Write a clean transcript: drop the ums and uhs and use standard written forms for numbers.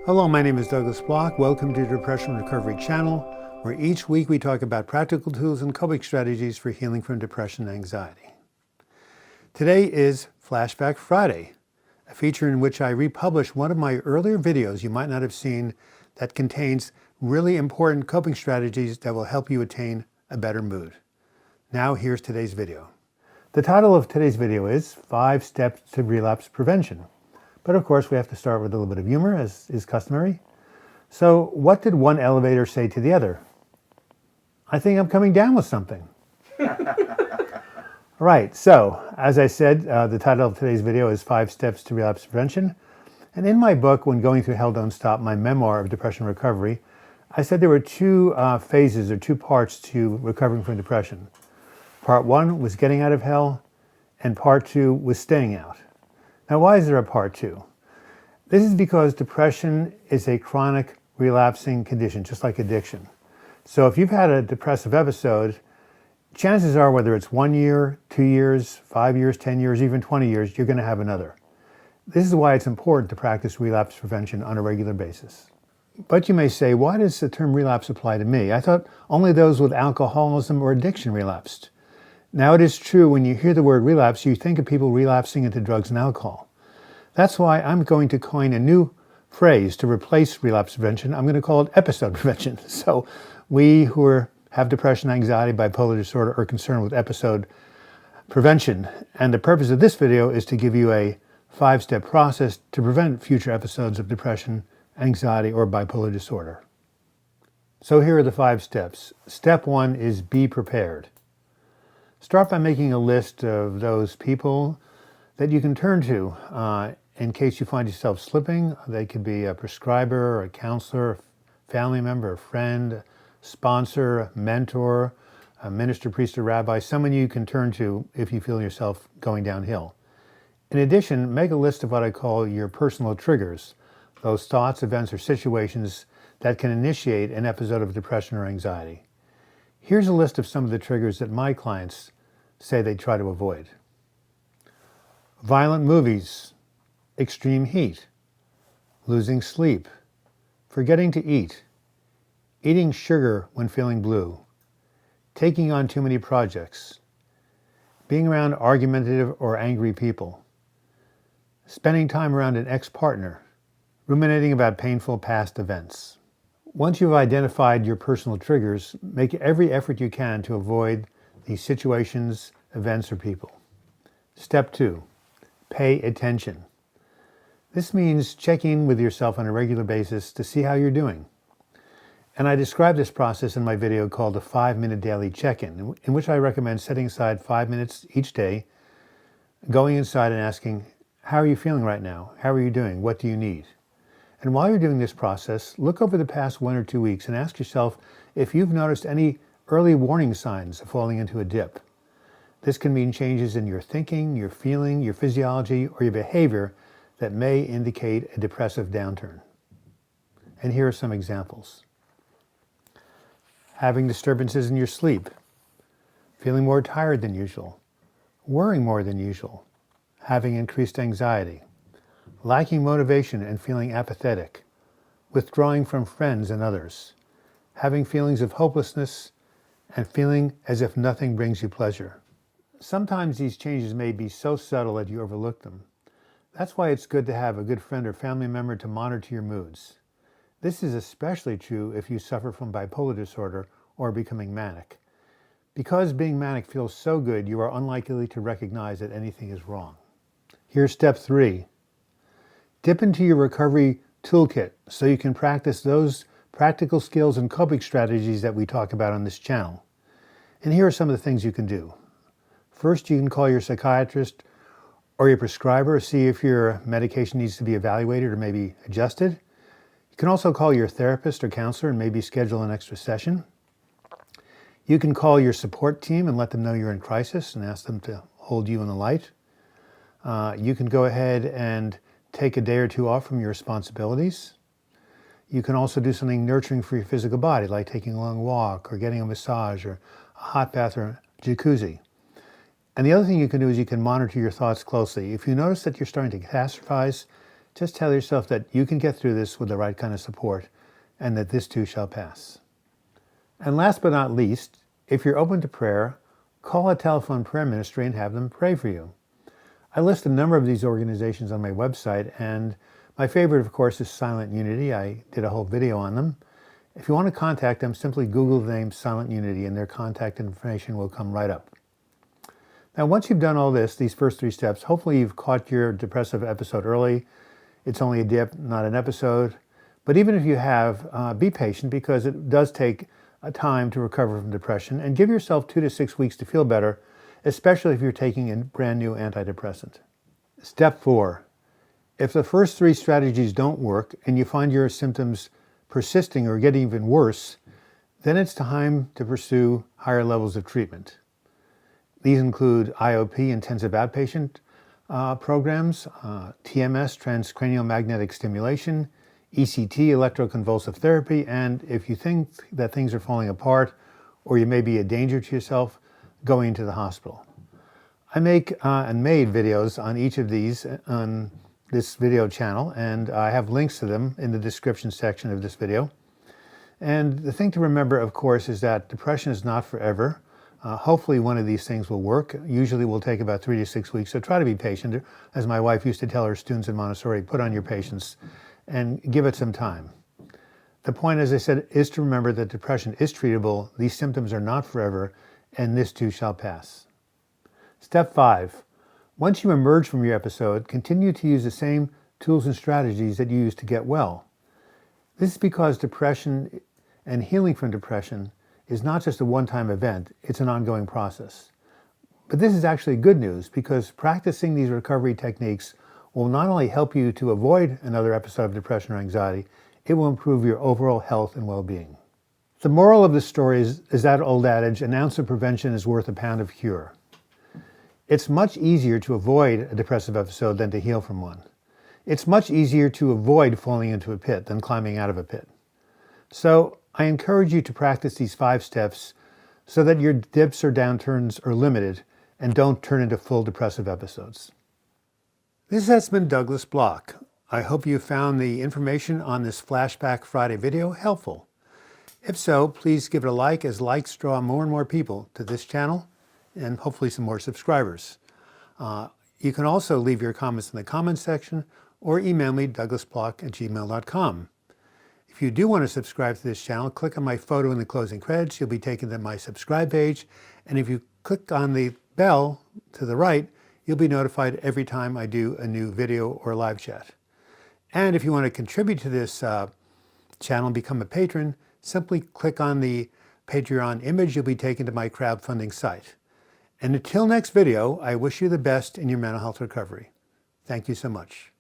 Hello, my name is Douglas Bloch. Welcome to the Depression Recovery channel, where each week we talk about practical tools and coping strategies for healing from depression and anxiety. Today is Flashback Friday, a feature in which I republish one of my earlier videos you might not have seen that contains really important coping strategies that will help you attain a better mood. Now here's today's video. The title of today's video is 5 Steps to Relapse Prevention. But of course, we have to start with a little bit of humor, as is customary. So what did one elevator say to the other? I think I'm coming down with something. Right, so as I said, the title of today's video is 5 Steps to Relapse Prevention. And in my book, When Going Through Hell Don't Stop, my memoir of depression recovery, I said there were two phases or two parts to recovering from depression. Part 1 was getting out of hell, and Part 2 was staying out. Now, why is there a Part 2? This is because depression is a chronic relapsing condition, just like addiction. So if you've had a depressive episode, chances are whether it's 1 year, 2 years, 5 years, 10 years, even 20 years, you're going to have another. This is why it's important to practice relapse prevention on a regular basis. But you may say, why does the term relapse apply to me? I thought only those with alcoholism or addiction relapsed. Now, it is true, when you hear the word relapse, you think of people relapsing into drugs and alcohol. That's why I'm going to coin a new phrase to replace relapse prevention. I'm going to call it episode prevention. So we who have depression, anxiety, bipolar disorder are concerned with episode prevention. And the purpose of this video is to give you a 5-step process to prevent future episodes of depression, anxiety, or bipolar disorder. So here are the 5 steps. Step 1 is be prepared. Start by making a list of those people that you can turn to in case you find yourself slipping. They could be a prescriber, a counselor, a family member, a friend, a sponsor, a mentor, a minister, priest, or rabbi, someone you can turn to if you feel yourself going downhill. In addition, make a list of what I call your personal triggers, those thoughts, events, or situations that can initiate an episode of depression or anxiety. Here's a list of some of the triggers that my clients say they try to avoid. Violent movies, extreme heat, losing sleep, forgetting to eat, eating sugar when feeling blue, taking on too many projects, being around argumentative or angry people, spending time around an ex-partner, ruminating about painful past events. Once you've identified your personal triggers, make every effort you can to avoid these situations, events, or people. Step 2, pay attention. This means checking with yourself on a regular basis to see how you're doing. And I describe this process in my video called the 5-minute daily check-in, in which I recommend setting aside 5 minutes each day, going inside and asking, how are you feeling right now? How are you doing? What do you need? And while you're doing this process, look over the past 1 or 2 weeks and ask yourself if you've noticed any early warning signs of falling into a dip. This can mean changes in your thinking, your feeling, your physiology, or your behavior that may indicate a depressive downturn. And here are some examples. Having disturbances in your sleep, feeling more tired than usual, worrying more than usual, having increased anxiety, lacking motivation and feeling apathetic, withdrawing from friends and others, having feelings of hopelessness, and feeling as if nothing brings you pleasure. Sometimes these changes may be so subtle that you overlook them. That's why it's good to have a good friend or family member to monitor your moods. This is especially true if you suffer from bipolar disorder or becoming manic. Because being manic feels so good, you are unlikely to recognize that anything is wrong. Here's step 3. Dip into your recovery toolkit so you can practice those practical skills and coping strategies that we talk about on this channel. And here are some of the things you can do. First, you can call your psychiatrist or your prescriber, see if your medication needs to be evaluated or maybe adjusted. You can also call your therapist or counselor and maybe schedule an extra session. You can call your support team and let them know you're in crisis and ask them to hold you in the light. You can go ahead and take a day or 2 off from your responsibilities. You can also do something nurturing for your physical body, like taking a long walk or getting a massage or a hot bath or jacuzzi. And the other thing you can do is you can monitor your thoughts closely. If you notice that you're starting to catastrophize, Just tell yourself that you can get through this with the right kind of support and that this too shall pass. And last but not least, if you're open to prayer, call a telephone prayer ministry and have them pray for you. I list a number of these organizations on my website, and my favorite, of course, is Silent Unity. I did a whole video on them. If you want to contact them, simply Google the name Silent Unity and their contact information will come right up. Now, once you've done all this, these first 3 steps, hopefully you've caught your depressive episode early. It's only a dip, not an episode. But even if you have, be patient because it does take a time to recover from depression, and give yourself 2 to 6 weeks to feel better, especially if you're taking a brand new antidepressant. Step 4. If the first 3 strategies don't work and you find your symptoms persisting or getting even worse, then it's time to pursue higher levels of treatment. These include IOP, intensive outpatient programs, TMS, transcranial magnetic stimulation, ECT, electroconvulsive therapy, and if you think that things are falling apart or you may be a danger to yourself, going to the hospital. I make and made videos on each of these on this video channel, and I have links to them in the description section of this video. And the thing to remember, of course, is that depression is not forever. Hopefully one of these things will work. Usually will take about 3 to 6 weeks, so try to be patient. As my wife used to tell her students in Montessori, put on your patience and give it some time. The point, as I said, is to remember that depression is treatable, these symptoms are not forever, and this too shall pass. Step 5. Once you emerge from your episode, continue to use the same tools and strategies that you used to get well. This is because depression and healing from depression is not just a one-time event, it's an ongoing process. But this is actually good news because practicing these recovery techniques will not only help you to avoid another episode of depression or anxiety, it will improve your overall health and well-being. The moral of the story is that old adage, an ounce of prevention is worth a pound of cure. It's much easier to avoid a depressive episode than to heal from one. It's much easier to avoid falling into a pit than climbing out of a pit. So I encourage you to practice these 5 steps so that your dips or downturns are limited and don't turn into full depressive episodes. This has been Douglas Bloch. I hope you found the information on this Flashback Friday video helpful. If so, please give it a like, as likes draw more and more people to this channel and hopefully some more subscribers. You can also leave your comments in the comments section or email me douglasbloch@gmail.com. If you do want to subscribe to this channel, click on my photo in the closing credits. You'll be taken to my subscribe page. And if you click on the bell to the right, you'll be notified every time I do a new video or live chat. And if you want to contribute to this channel and become a patron, simply click on the Patreon image. You'll be taken to my crowdfunding site. And until next video, I wish you the best in your mental health recovery. Thank you so much.